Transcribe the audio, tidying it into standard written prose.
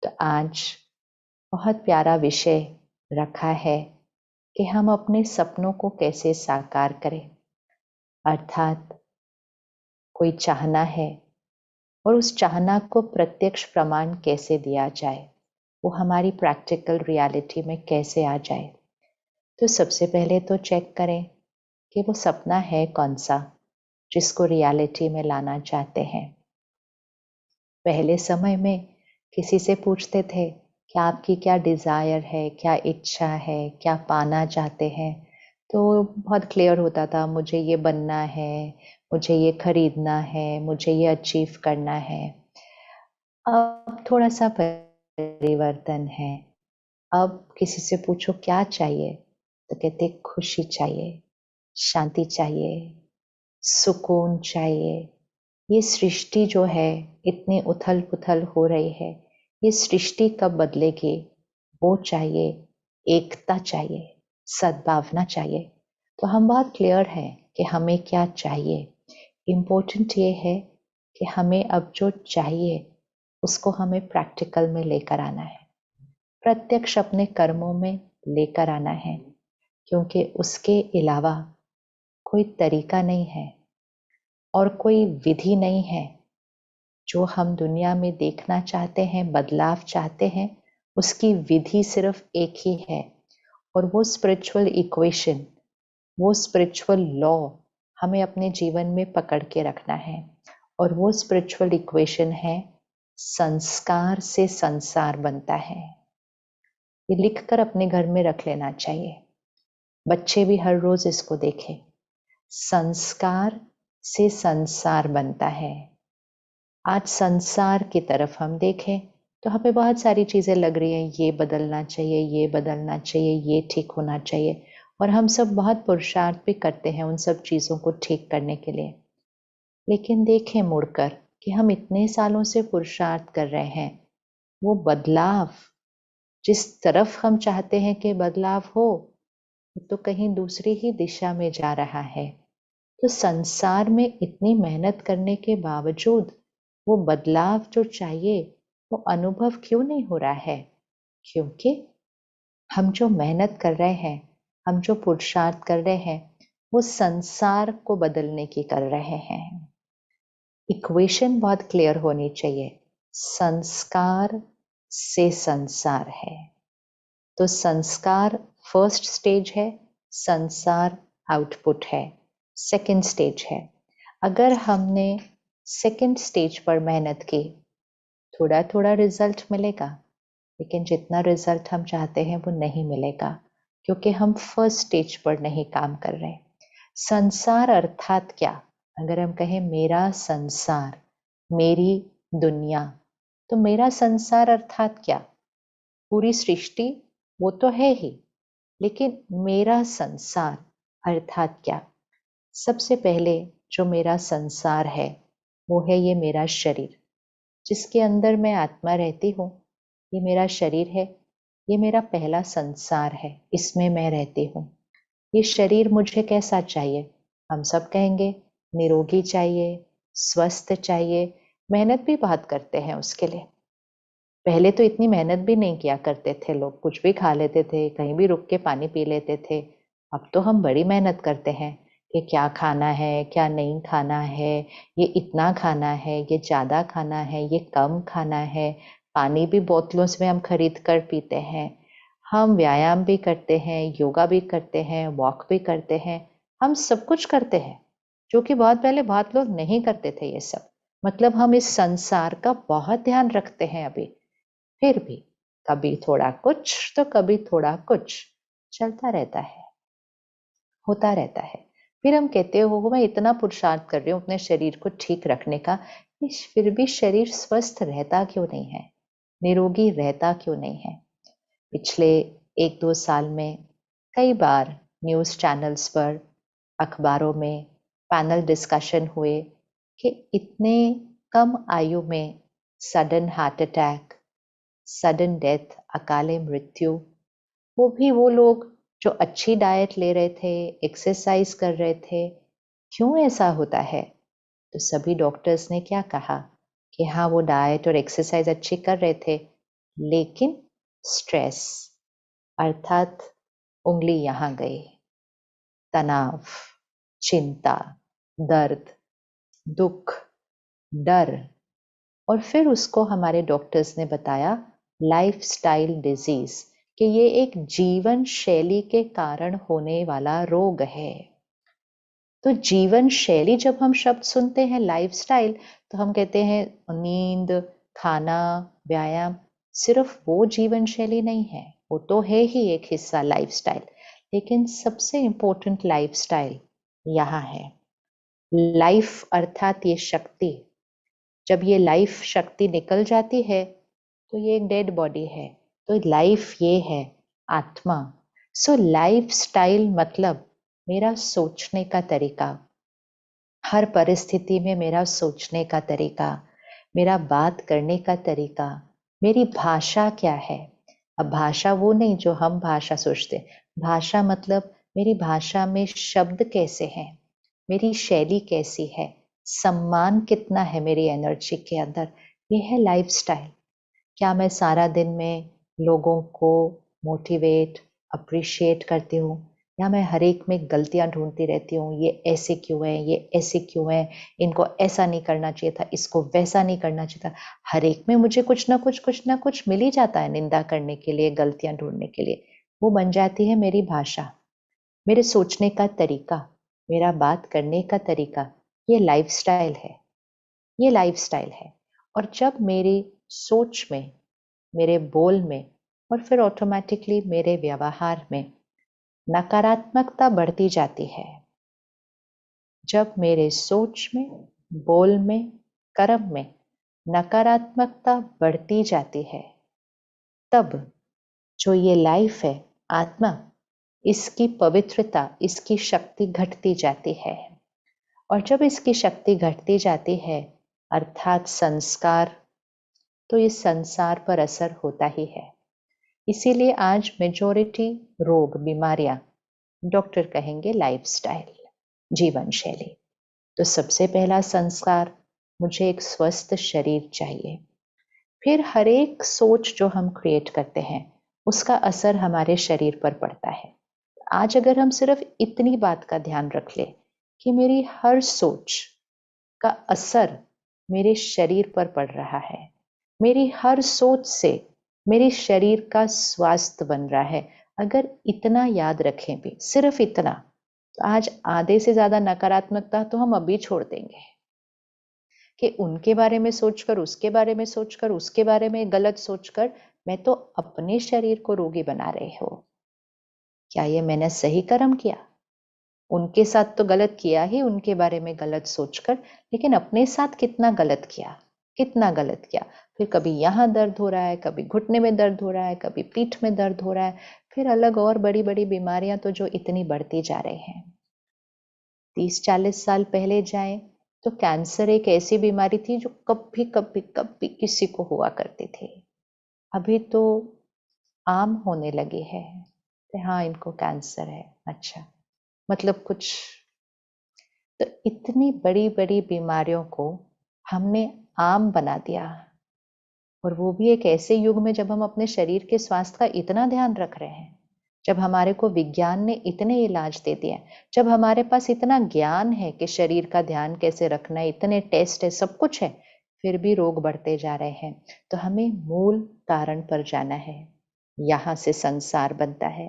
तो आज बहुत प्यारा विषय रखा है कि हम अपने सपनों को कैसे साकार करें। अर्थात कोई चाहना है और उस चाहना को प्रत्यक्ष प्रमाण कैसे दिया जाए, वो हमारी प्रैक्टिकल रियलिटी में कैसे आ जाए। तो सबसे पहले तो चेक करें कि वो सपना है कौन सा जिसको रियलिटी में लाना चाहते हैं। पहले समय में किसी से पूछते थे कि आपकी क्या डिज़ायर है, क्या इच्छा है, क्या पाना चाहते हैं, तो बहुत क्लियर होता था, मुझे ये बनना है, मुझे ये खरीदना है, मुझे ये अचीव करना है। अब थोड़ा सा परिवर्तन है। अब किसी से पूछो क्या चाहिए, तो कहते खुशी चाहिए, शांति चाहिए, सुकून चाहिए। ये सृष्टि जो है इतनी उथल पुथल हो रही है, ये सृष्टि कब बदलेगी, वो चाहिए, एकता चाहिए, सद्भावना चाहिए। तो हम बहुत क्लियर हैं कि हमें क्या चाहिए। इम्पोर्टेंट ये है कि हमें अब जो चाहिए उसको हमें प्रैक्टिकल में लेकर आना है, प्रत्यक्ष अपने कर्मों में लेकर आना है, क्योंकि उसके अलावा कोई तरीका नहीं है और कोई विधि नहीं है। जो हम दुनिया में देखना चाहते हैं, बदलाव चाहते हैं, उसकी विधि सिर्फ एक ही है, और वो स्पिरिचुअल इक्वेशन, वो स्पिरिचुअल लॉ हमें अपने जीवन में पकड़ के रखना है। और वो स्पिरिचुअल इक्वेशन है, संस्कार से संसार बनता है। ये लिखकर अपने घर में रख लेना चाहिए, बच्चे भी हर रोज इसको देखें। संस्कार से संसार बनता है। आज संसार की तरफ हम देखें तो हमें बहुत सारी चीजें लग रही हैं, ये बदलना चाहिए, ये बदलना चाहिए, ये ठीक होना चाहिए, और हम सब बहुत पुरुषार्थ भी करते हैं उन सब चीजों को ठीक करने के लिए। लेकिन देखें मुड़कर कि हम इतने सालों से पुरुषार्थ कर रहे हैं, वो बदलाव जिस तरफ हम चाहते हैं कि बदलाव हो, तो कहीं दूसरी ही दिशा में जा रहा है। तो संसार में इतनी मेहनत करने के बावजूद वो बदलाव जो चाहिए वो अनुभव क्यों नहीं हो रहा है? क्योंकि हम जो मेहनत कर रहे हैं, हम जो पुरुषार्थ कर रहे हैं, वो संसार को बदलने की कर रहे हैं। इक्वेशन बहुत क्लियर होनी चाहिए, संस्कार से संसार है। तो संस्कार फर्स्ट स्टेज है, संसार आउटपुट है, सेकंड स्टेज है। अगर हमने सेकंड स्टेज पर मेहनत की, थोड़ा थोड़ा रिजल्ट मिलेगा, लेकिन जितना रिजल्ट हम चाहते हैं वो नहीं मिलेगा, क्योंकि हम फर्स्ट स्टेज पर नहीं काम कर रहे। संसार अर्थात क्या? अगर हम कहें मेरा संसार, मेरी दुनिया, तो मेरा संसार अर्थात क्या? पूरी सृष्टि वो तो है ही, लेकिन मेरा संसार अर्थात क्या? सबसे पहले जो मेरा संसार है वो है ये मेरा शरीर, जिसके अंदर मैं आत्मा रहती हूँ। ये मेरा शरीर है, ये मेरा पहला संसार है, इसमें मैं रहती हूँ। ये शरीर मुझे कैसा चाहिए? हम सब कहेंगे निरोगी चाहिए, स्वस्थ चाहिए। मेहनत भी बहुत करते हैं उसके लिए। पहले तो इतनी मेहनत भी नहीं किया करते थे लोग, कुछ भी खा लेते थे, कहीं भी रुक के पानी पी लेते थे। अब तो हम बड़ी मेहनत करते हैं कि क्या खाना है, क्या नहीं खाना है, ये इतना खाना है, ये ज़्यादा खाना है, ये कम खाना है। पानी भी बोतलों से हम खरीद कर पीते हैं। हम व्यायाम भी करते हैं, योगा भी करते हैं, वॉक भी करते हैं। हम सब कुछ करते हैं, जो कि बहुत पहले बहुत लोग नहीं करते थे ये सब। मतलब हम इस संसार का बहुत ध्यान रखते हैं अभी। फिर भी कभी थोड़ा कुछ तो कभी थोड़ा कुछ चलता रहता है, होता रहता है। फिर हम कहते हो मैं इतना पुरुषार्थ कर रही हूँ अपने शरीर को ठीक रखने का, फिर भी शरीर स्वस्थ रहता क्यों नहीं है, निरोगी रहता क्यों नहीं है? पिछले 1-2 साल में कई बार न्यूज़ चैनल्स पर, अखबारों में पैनल डिस्कशन हुए कि इतने कम आयु में sudden heart attack, sudden death, अकाले मृत्यु, वो भी वो लोग जो अच्छी डाइट ले रहे थे, एक्सरसाइज कर रहे थे। क्यों ऐसा होता है? तो सभी डॉक्टर्स ने क्या कहा कि हाँ वो डाइट और एक्सरसाइज अच्छी कर रहे थे, लेकिन स्ट्रेस अर्थात उंगली यहाँ गई, तनाव, चिंता, दर्द, दुख, डर, और फिर उसको हमारे डॉक्टर्स ने बताया लाइफस्टाइल डिजीज, कि ये एक जीवन शैली के कारण होने वाला रोग है। तो जीवन शैली जब हम शब्द सुनते हैं लाइफस्टाइल, तो हम कहते हैं नींद, खाना, व्यायाम। सिर्फ वो जीवन शैली नहीं है, वो तो है ही एक हिस्सा लाइफस्टाइल, लेकिन सबसे इम्पोर्टेंट लाइफस्टाइल यहाँ है। लाइफ अर्थात ये शक्ति, जब ये लाइफ शक्ति निकल जाती है तो ये एक डेड बॉडी है, तो लाइफ ये है आत्मा। सो लाइफ स्टाइल मतलब मेरा सोचने का तरीका, हर परिस्थिति में मेरा सोचने का तरीका, मेरा बात करने का तरीका, मेरी भाषा क्या है। अब भाषा वो नहीं जो हम भाषा सोचते, भाषा मतलब मेरी भाषा में शब्द कैसे हैं, मेरी शैली कैसी है, सम्मान कितना है मेरी एनर्जी के अंदर। ये है लाइफस्टाइल। क्या मैं सारा दिन में लोगों को मोटिवेट, अप्रिशिएट करती हूँ, या मैं हर एक में गलतियां ढूंढती रहती हूँ, ये ऐसे क्यों है, ये ऐसे क्यों है, इनको ऐसा नहीं करना चाहिए था, इसको वैसा नहीं करना चाहिए था। हर एक में मुझे कुछ ना कुछ मिल ही जाता है निंदा करने के लिए, गलतियां ढूंढने के लिए। वो बन जाती है मेरी भाषा, मेरे सोचने का तरीका, मेरा बात करने का तरीका। ये लाइफस्टाइल है, ये लाइफस्टाइल है। और जब मेरी सोच में, मेरे बोल में, और फिर ऑटोमेटिकली मेरे व्यवहार में नकारात्मकता बढ़ती जाती है, जब मेरे सोच में, बोल में, कर्म में नकारात्मकता बढ़ती जाती है, तब जो ये लाइफ है, आत्मा, इसकी पवित्रता, इसकी शक्ति घटती जाती है। और जब इसकी शक्ति घटती जाती है अर्थात संस्कार, तो इस संसार पर असर होता ही है। इसीलिए आज मेजॉरिटी रोग, बीमारियां, डॉक्टर कहेंगे लाइफस्टाइल, जीवन शैली। तो सबसे पहला संस्कार, मुझे एक स्वस्थ शरीर चाहिए। फिर हर एक सोच जो हम क्रिएट करते हैं उसका असर हमारे शरीर पर पड़ता है। आज अगर हम सिर्फ इतनी बात का ध्यान रख ले कि मेरी हर सोच का असर मेरे शरीर पर पड़ रहा है, मेरी हर सोच से मेरे शरीर का स्वास्थ्य बन रहा है, अगर इतना याद रखें भी, सिर्फ इतना, तो आज आधे से ज्यादा नकारात्मकता तो हम अभी छोड़ देंगे कि उनके बारे में सोचकर, उसके बारे में सोचकर, उसके बारे में गलत सोचकर मैं तो अपने शरीर को रोगी बना रहे हो। क्या ये मैंने सही कर्म किया? उनके साथ तो गलत किया ही, उनके बारे में गलत सोचकर, लेकिन अपने साथ कितना गलत किया, कितना गलत किया। फिर कभी यहाँ दर्द हो रहा है, कभी घुटने में दर्द हो रहा है, कभी पीठ में दर्द हो रहा है, फिर अलग और बड़ी बड़ी बीमारियां तो जो इतनी बढ़ती जा रही हैं। 30-40 साल पहले जाएं तो कैंसर एक ऐसी बीमारी थी जो कभी कभी कभी किसी को हुआ करती थी। अभी तो आम होने लगी है कि हाँ इनको कैंसर है, अच्छा, मतलब कुछ। तो इतनी बड़ी बड़ी बीमारियों को हमने आम बना दिया, और वो भी एक ऐसे युग में जब हम अपने शरीर के स्वास्थ्य का इतना ध्यान रख रहे हैं, जब हमारे को विज्ञान ने इतने इलाज दे दिए, जब हमारे पास इतना ज्ञान है कि शरीर का ध्यान कैसे रखना है, इतने टेस्ट है, सब कुछ है, फिर भी रोग बढ़ते जा रहे हैं। तो हमें मूल कारण पर जाना है, यहाँ से संसार बनता है।